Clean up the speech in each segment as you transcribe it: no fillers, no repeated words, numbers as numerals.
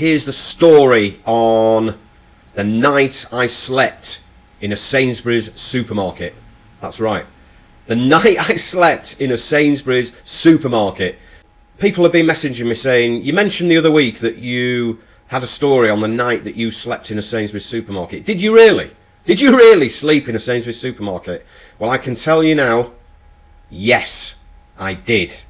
Here's the story on the night I slept in a Sainsburys supermarket. That's right. The night I slept in a Sainsburys supermarket. People have been messaging me saying, you mentioned the other week that you had a story on the night that you slept in a Sainsburys supermarket. Did you really? Did you really sleep in a Sainsburys supermarket? Well, I can tell you now, yes, I did.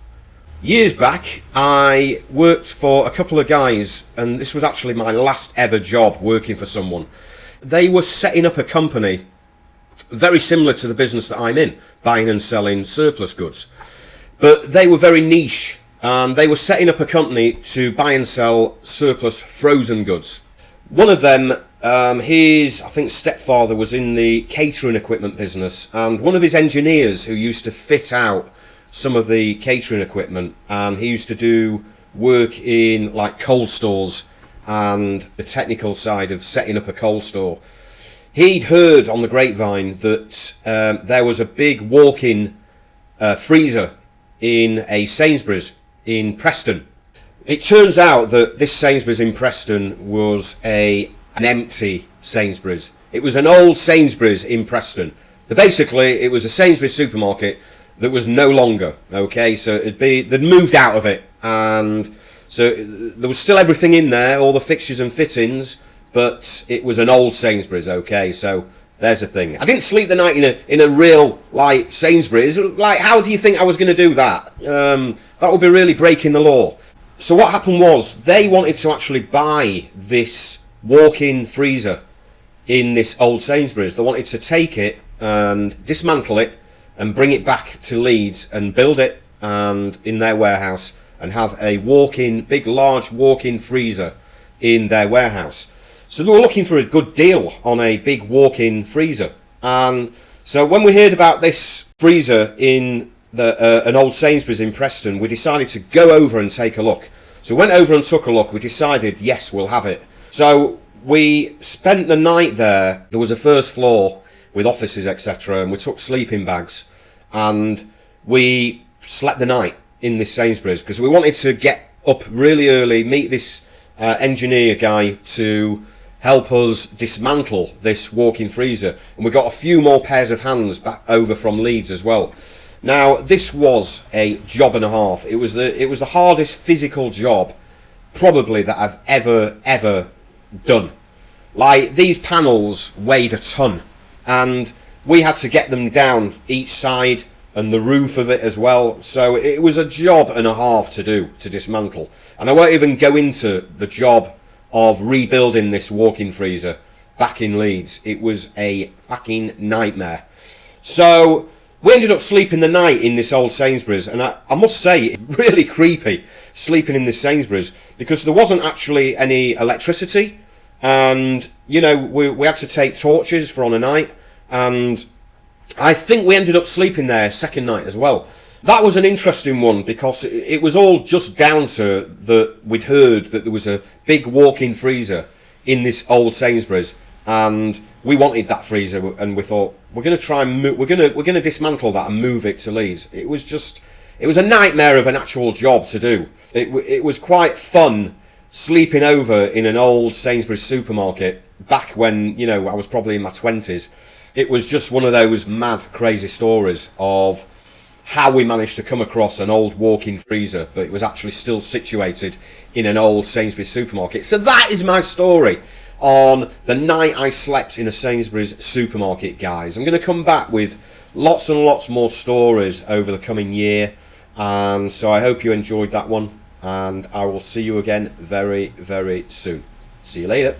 Years back, I worked for a couple of guys, and this was actually my last ever job working for someone. They were setting up a company very similar to the business that I'm in, buying and selling surplus goods. But they were very niche, and they were setting up a company to buy and sell surplus frozen goods. One of them, his, I think, stepfather was in the catering equipment business, and one of his engineers who used to fit out some of the catering equipment, and he used to do work in like cold stores and the technical side of setting up a cold store. He'd heard on the grapevine that there was a big walk-in freezer in a Sainsburys in Preston. It turns out that this Sainsburys in Preston was an empty Sainsburys. It was an old Sainsburys in Preston. Basically, it was a Sainsburys supermarket that was no longer, okay, so they'd moved out of it, and so there was still everything in there, all the fixtures and fittings, but it was an old Sainsburys, okay, so there's the thing. I didn't sleep the night in a real, like, Sainsburys. Like, how do you think I was going to do that? That would be really breaking the law. So what happened was, they wanted to actually buy this walk-in freezer in this old Sainsburys. They wanted to take it and dismantle it and bring it back to Leeds and build it and in their warehouse and have a big large walk-in freezer in their warehouse. So they were looking for a good deal on a big walk-in freezer. And so when we heard about this freezer in an old Sainsburys in Preston, we decided to go over and take a look. So we went over and took a look. We decided, yes, we'll have it. So we spent the night there. There was a first floor with offices, etc., and we took sleeping bags and we slept the night in this Sainsburys because we wanted to get up really early, meet this engineer guy to help us dismantle this walk-in freezer, and we got a few more pairs of hands back over from Leeds as well. Now, this was a job and a half. It was the hardest physical job probably that I've ever done. Like, these panels weighed a ton, and we had to get them down each side and the roof of it as well. So it was a job and a half to do, to dismantle. And I won't even go into the job of rebuilding this walk-in freezer back in Leeds. It was a fucking nightmare. So we ended up sleeping the night in this old Sainsburys, and I must say, it's really creepy sleeping in this Sainsburys because there wasn't actually any electricity, and you know, we had to take torches for on a night, and I think we ended up sleeping there second night as well. That was an interesting one because it was all just down to we'd heard that there was a big walk-in freezer in this old Sainsburys, and we wanted that freezer, and we thought we're going to try and we're going to dismantle that and move it to Leeds. It was a nightmare of an actual job to do. It was quite fun sleeping over in an old Sainsburys supermarket back when, you know, I was probably in my 20s. It was just one of those mad, crazy stories of how we managed to come across an old walk-in freezer, but it was actually still situated in an old Sainsburys supermarket. So that is my story on the night I slept in a Sainsburys supermarket, guys. I'm going to come back with lots and lots more stories over the coming year, and so I hope you enjoyed that one, and I will see you again very, very soon. See you later.